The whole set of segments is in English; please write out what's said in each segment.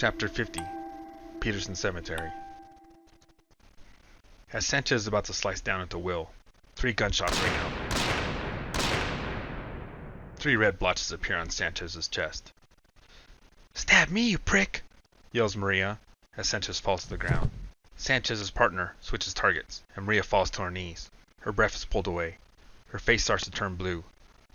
Chapter 50, Peterson Cemetery. As Sanchez is about to slice down into Will, 3 gunshots ring out. 3 red blotches appear on Sanchez's chest. "Stab me, you prick!" yells Maria as Sanchez falls to the ground. Sanchez's partner switches targets, and Maria falls to her knees. Her breath is pulled away. Her face starts to turn blue.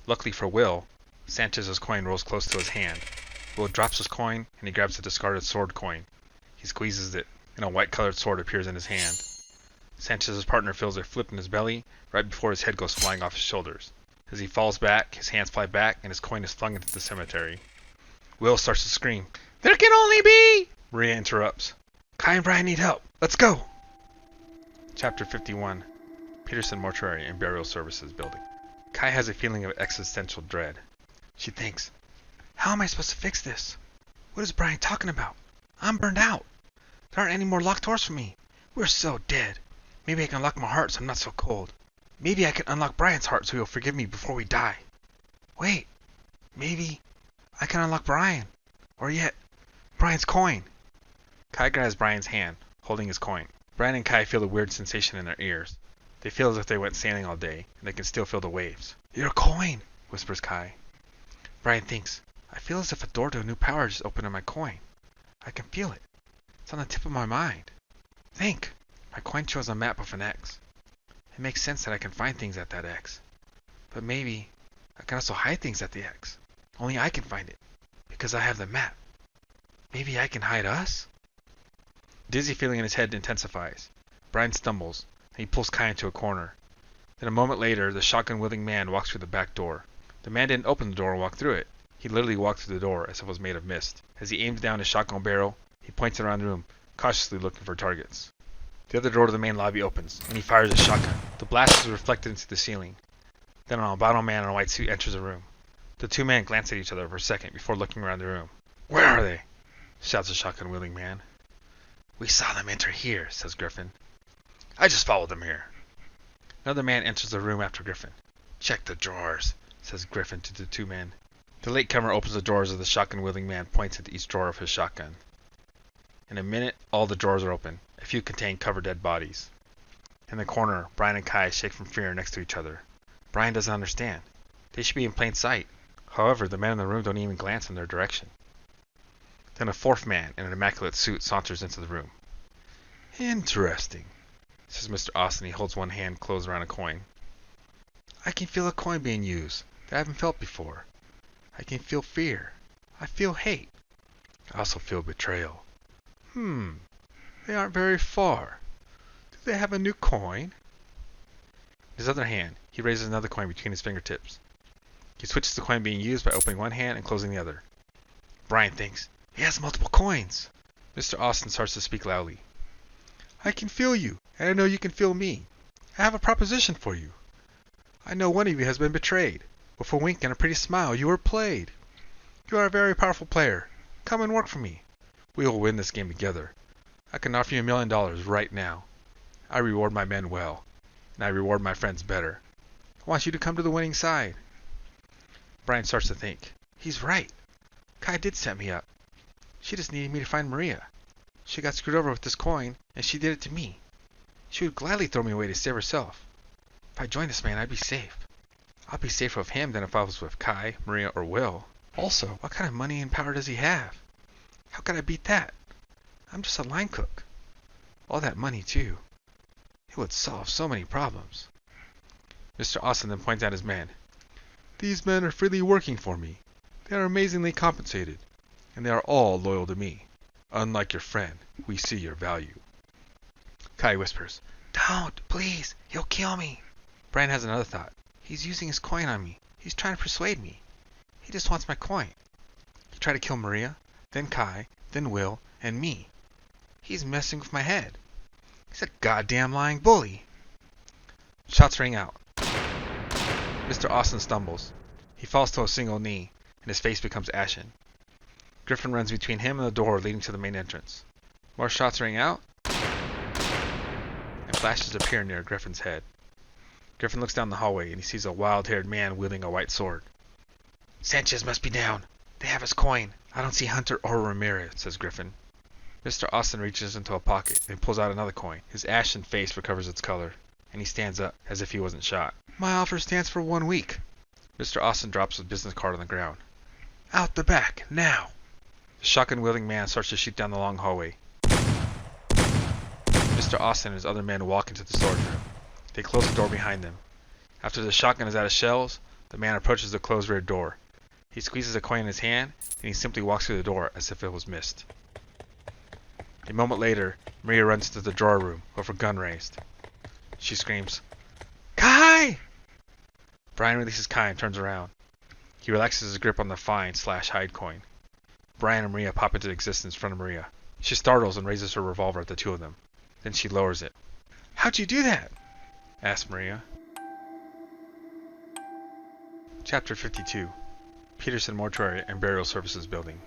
Luckily for Will, Sanchez's coin rolls close to his hand. Will drops his coin, and he grabs the discarded sword coin. He squeezes it, and a white-colored sword appears in his hand. Sanchez's partner feels a flip in his belly right before his head goes flying off his shoulders. As he falls back, his hands fly back, and his coin is flung into the cemetery. Will starts to scream. "There can only be—" Maria interrupts. "Kai and Brian need help. Let's go!" Chapter 51, Peterson Mortuary and Burial Services Building. Kai has a feeling of existential dread. She thinks, "How am I supposed to fix this? What is Brian talking about? I'm burned out. There aren't any more locked doors for me. We're so dead. Maybe I can unlock my heart so I'm not so cold. Maybe I can unlock Brian's heart so he'll forgive me before we die. Wait, maybe I can unlock Brian. Or yet, Brian's coin." Kai grabs Brian's hand, holding his coin. Brian and Kai feel a weird sensation in their ears. They feel as if they went sailing all day, and they can still feel the waves. "Your coin," whispers Kai. Brian thinks, "I feel as if a door to a new power just opened in my coin. I can feel it. It's on the tip of my mind. Think. My coin shows a map of an X. It makes sense that I can find things at that X. But maybe I can also hide things at the X. Only I can find it, because I have the map. Maybe I can hide us?" Dizzy feeling in his head intensifies. Brian stumbles, and he pulls Kai into a corner. Then a moment later, the shotgun-wielding man walks through the back door. The man didn't open the door and walk through it. He literally walked through the door as if it was made of mist. As he aims down his shotgun barrel, he points around the room, cautiously looking for targets. The other door to the main lobby opens, and he fires his shotgun. The blast is reflected into the ceiling. Then an albino man in a white suit enters the room. The 2 men glance at each other for a second before looking around the room. "Where are they?" shouts the shotgun-wielding man. "We saw them enter here," says Griffin. "I just followed them here." Another man enters the room after Griffin. "Check the drawers," says Griffin to the 2 men. The latecomer opens the drawers as the shotgun-wielding man points into each drawer of his shotgun. In a minute, all the drawers are open. A few contain covered dead bodies. In the corner, Brian and Kai shake from fear next to each other. Brian doesn't understand. They should be in plain sight. However, the men in the room don't even glance in their direction. Then a 4th man in an immaculate suit saunters into the room. "Interesting," says Mr. Austin. He holds one hand closed around a coin. "I can feel a coin being used that I haven't felt before. I can feel fear. I feel hate. I also feel betrayal. They aren't very far. Do they have a new coin?" In his other hand, he raises another coin between his fingertips. He switches the coin being used by opening one hand and closing the other. Brian thinks, "He has multiple coins." Mr. Austin starts to speak loudly. "I can feel you, and I know you can feel me. I have a proposition for you. I know one of you has been betrayed. With a wink and a pretty smile, you were played. You are a very powerful player. Come and work for me. We will win this game together. I can offer you $1 million right now. I reward my men well, and I reward my friends better. I want you to come to the winning side." Brian starts to think. He's right. Kai did set me up. She just needed me to find Maria. She got screwed over with this coin, and she did it to me. She would gladly throw me away to save herself. If I joined this man, I'd be safe. I'll be safer with him than if I was with Kai, Maria, or Will. Also, what kind of money and power does he have? How could I beat that? I'm just a line cook. All that money, too. It would solve so many problems. Mr. Austin then points out his men. "These men are freely working for me. They are amazingly compensated, and they are all loyal to me. Unlike your friend, we see your value." Kai whispers, "Don't, please, he'll kill me." Brian has another thought. He's using his coin on me. He's trying to persuade me. He just wants my coin. He tried to kill Maria, then Kai, then Will, and me. He's messing with my head. He's a goddamn lying bully. Shots ring out. Mr. Austin stumbles. He falls to a single knee, and his face becomes ashen. Griffin runs between him and the door leading to the main entrance. More shots ring out, and flashes appear near Griffin's head. Griffin looks down the hallway, and he sees a wild-haired man wielding a white sword. "Sanchez must be down. They have his coin. I don't see Hunter or Ramirez, says Griffin. Mr. Austin reaches into a pocket and pulls out another coin. His ashen face recovers its color, and he stands up as if he wasn't shot. My offer stands for 1 week. Mr. Austin drops his business card on the ground. Out the back, now! The shotgun-wielding man starts to shoot down the long hallway. Mr. Austin and his other men walk into the storage room. They close the door behind them. After the shotgun is out of shells, the man approaches the closed rear door. He squeezes a coin in his hand, and he simply walks through the door as if it was mist. A moment later, Maria runs into the drawer room with her gun raised. She screams, Kai! Brian releases Kai and turns around. He relaxes his grip on the find/hide coin. Brian and Maria pop into existence in front of Maria. She startles and raises her revolver at the two of them. Then she lowers it. How'd you do that? Asks Maria. Chapter 52. Peterson Mortuary and Burial Services Building.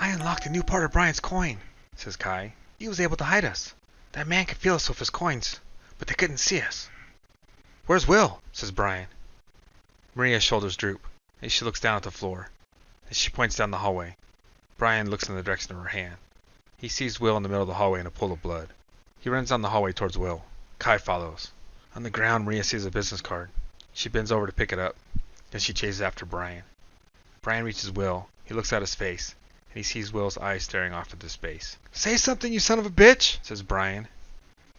I unlocked a new part of Brian's coin, says Kai. He was able to hide us. That man could feel us with his coins, but they couldn't see us. Where's Will? Says Brian. Maria's shoulders droop, and she looks down at the floor. As she points down the hallway, Brian looks in the direction of her hand. He sees Will in the middle of the hallway in a pool of blood. He runs down the hallway towards Will. Kai follows. On the ground, Maria sees a business card. She bends over to pick it up. Then she chases after Brian. Brian reaches Will. He looks at his face, and he sees Will's eyes staring off into space. Say something, you son of a bitch, says Brian.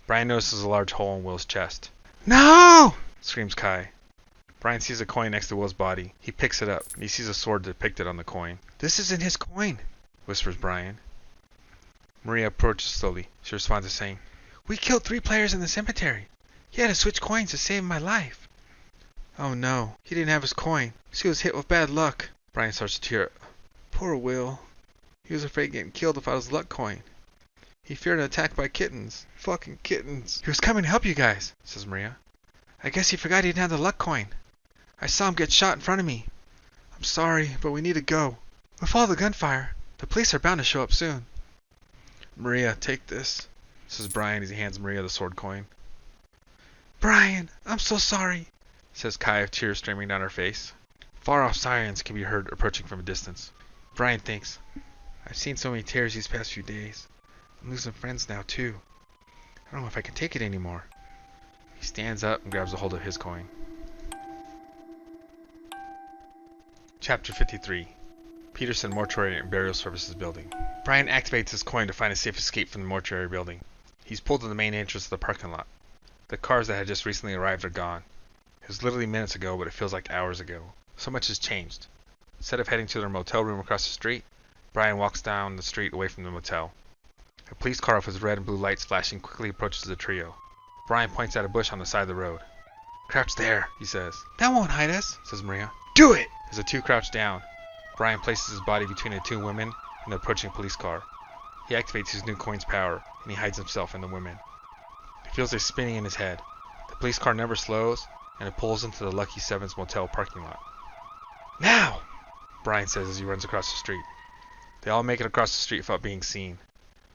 Brian notices a large hole in Will's chest. No! Screams Kai. Brian sees a coin next to Will's body. He picks it up, and he sees a sword depicted on the coin. This isn't his coin, whispers Brian. Maria approaches slowly. She responds to saying, We killed 3 players in the cemetery. He had to switch coins to save my life. Oh no, he didn't have his coin. She was hit with bad luck. Brian starts to tear. Poor Will. He was afraid of getting killed without his luck coin. He feared an attack by kittens. Fucking kittens. He was coming to help you guys, says Maria. I guess he forgot he didn't have the luck coin. I saw him get shot in front of me. I'm sorry, but we need to go. With all the gunfire, the police are bound to show up soon. Maria, take this, says Brian as he hands Maria the sword coin. Brian, I'm so sorry, says Kai with tears streaming down her face. Far-off sirens can be heard approaching from a distance. Brian thinks, I've seen so many tears these past few days. I'm losing friends now, too. I don't know if I can take it anymore. He stands up and grabs a hold of his coin. Chapter 53. Peterson Mortuary and Burial Services Building. Brian activates his coin to find a safe escape from the mortuary building. He's pulled to the main entrance of the parking lot. The cars that had just recently arrived are gone. It was literally minutes ago, but it feels like hours ago. So much has changed. Instead of heading to their motel room across the street, Brian walks down the street away from the motel. A police car with its red and blue lights flashing quickly approaches the trio. Brian points at a bush on the side of the road. Crouch there, he says. That won't hide us, says Maria. Do it! As the two crouch down, Brian places his body between the 2 women and the approaching police car. He activates his new coin's power, and he hides himself in the women. He feels a spinning in his head. The police car never slows, and it pulls into the Lucky Seven's motel parking lot. Now! Brian says as he runs across the street. They all make it across the street without being seen.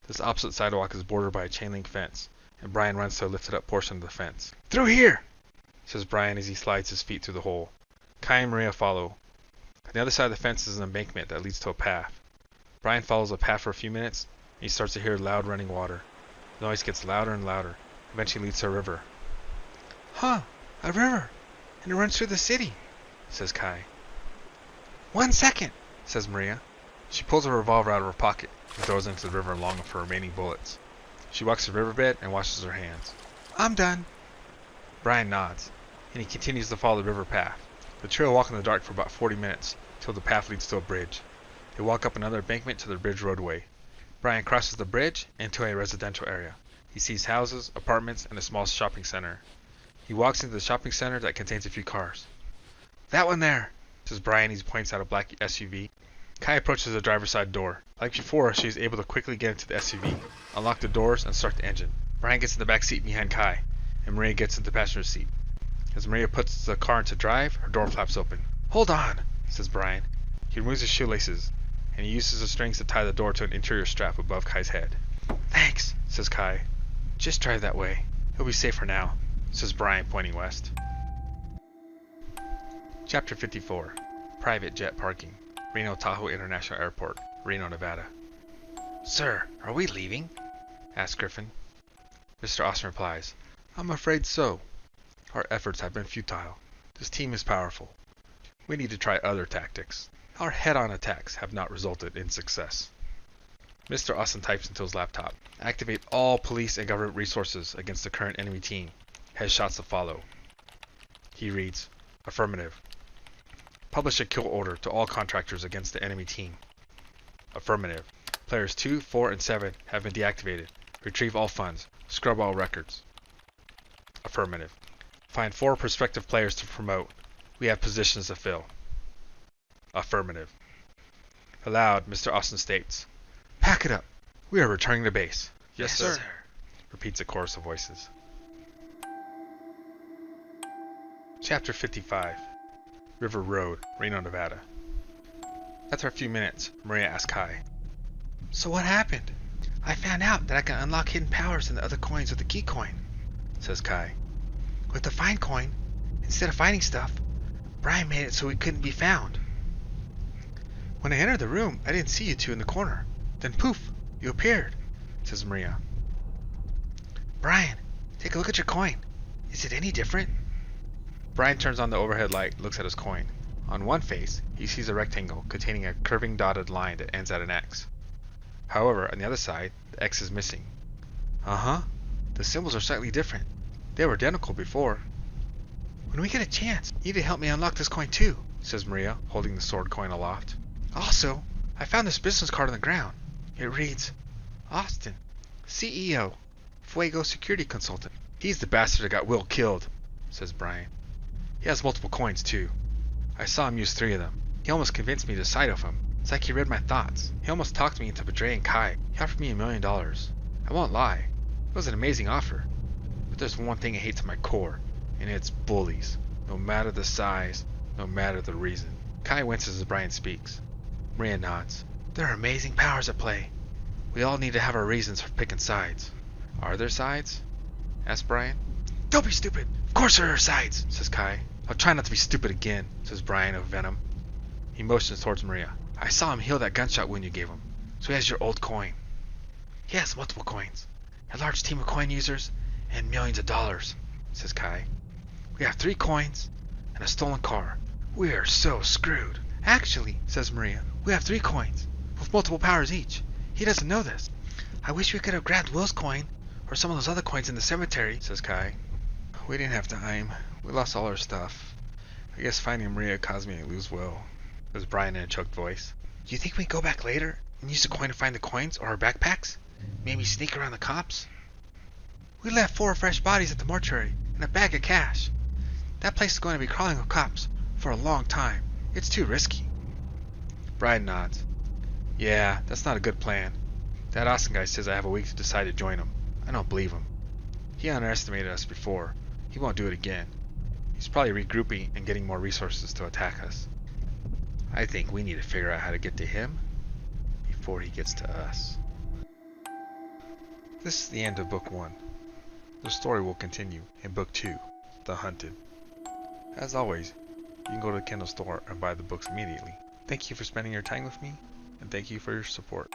This opposite sidewalk is bordered by a chain-link fence, and Brian runs to a lifted-up portion of the fence. Through here! Says Brian as he slides his feet through the hole. Kai and Maria follow. On the other side of the fence is an embankment that leads to a path. Brian follows the path for a few minutes, and he starts to hear loud running water. The noise gets louder and louder, eventually leads to a river. Huh, a river, and it runs through the city, says Kai. 1 second, says Maria. She pulls a revolver out of her pocket and throws it into the river along with her remaining bullets. She walks to the riverbed and washes her hands. I'm done. Brian nods, and he continues to follow the river path. The trio walk in the dark for about 40 minutes, till the path leads to a bridge. They walk up another embankment to the bridge roadway. Brian crosses the bridge into a residential area. He sees houses, apartments, and a small shopping center. He walks into the shopping center that contains a few cars. That one there, says Brian as he points out a black SUV. Kai approaches the driver's side door. Like before, she is able to quickly get into the SUV, unlock the doors, and start the engine. Brian gets in the back seat behind Kai, and Maria gets into the passenger seat. As Maria puts the car into drive, her door flaps open. Hold on, says Brian. He removes his shoelaces, and he uses the strings to tie the door to an interior strap above Kai's head. Thanks, says Kai. Just drive that way. He'll be safer now, says Brian, pointing west. Chapter 54. Private Jet Parking. Reno Tahoe International Airport, Reno, Nevada. Sir, are we leaving? Asks Griffin. Mr. Austin replies, I'm afraid so. Our efforts have been futile. This team is powerful. We need to try other tactics. Our head-on attacks have not resulted in success. Mr. Austin types into his laptop. Activate all police and government resources against the current enemy team. Headshots to follow. He reads, Affirmative. Publish a kill order to all contractors against the enemy team. Affirmative. Players 2, 4, and 7 have been deactivated. Retrieve all funds. Scrub all records. Affirmative. Find 4 prospective players to promote. We have positions to fill. Affirmative. Aloud, Mr. Austin states, Pack it up. We are returning to base. Yes, sir. Repeats a chorus of voices. Chapter 55. River Road, Reno, Nevada. After a few minutes, Maria asks Kai, So what happened? I found out that I can unlock hidden powers in the other coins with the key coin, says Kai. With the find coin, instead of finding stuff, Brian made it so we couldn't be found. When I entered the room, I didn't see you two in the corner. Then poof, you appeared, says Maria. Brian, take a look at your coin. Is it any different? Brian turns on the overhead light, looks at his coin. On one face, he sees a rectangle containing a curving dotted line that ends at an X. However, on the other side, the X is missing. Uh-huh. The symbols are slightly different. They were identical before. When we get a chance, you need to help me unlock this coin too, says Maria, holding the sword coin aloft. Also, I found this business card on the ground. It reads, Austin, CEO, Fuego Security Consultant. He's the bastard that got Will killed, says Brian. He has multiple coins too. I saw him use 3 of them. He almost convinced me to side with him. It's like he read my thoughts. He almost talked me into betraying Kai. He offered me $1 million. I won't lie. It was an amazing offer. But there's one thing I hate to my core, and it's bullies. No matter the size, no matter the reason. Kai winces as Brian speaks. Maria nods. There are amazing powers at play. We all need to have our reasons for picking sides. Are there sides? Asks Brian. Don't be stupid. Of course there are sides, says Kai. I'll try not to be stupid again, says Brian of Venom. He motions towards Maria. I saw him heal that gunshot wound you gave him, so he has your old coin. He has multiple coins, a large team of coin users, and millions of dollars, says Kai. We have 3 coins and a stolen car. We are so screwed. Actually, says Maria, we have 3 coins, with multiple powers each. He doesn't know this. I wish we could have grabbed Will's coin, or some of those other coins in the cemetery, says Kai. We didn't have time. We lost all our stuff. I guess finding Maria caused me to lose Will, says Brian in a choked voice. Do you think we can go back later and use the coin to find the coins or our backpacks? Maybe sneak around the cops? We left 4 fresh bodies at the mortuary and a bag of cash. That place is going to be crawling with cops for a long time. It's too risky. Brian nods. Yeah, that's not a good plan. That Austin guy says I have a week to decide to join him. I don't believe him. He underestimated us before. He won't do it again. He's probably regrouping and getting more resources to attack us. I think we need to figure out how to get to him before he gets to us. This is the end of Book 1. The story will continue in Book 2, The Hunted. As always, you can go to the Kindle store and buy the books immediately. Thank you for spending your time with me, and thank you for your support.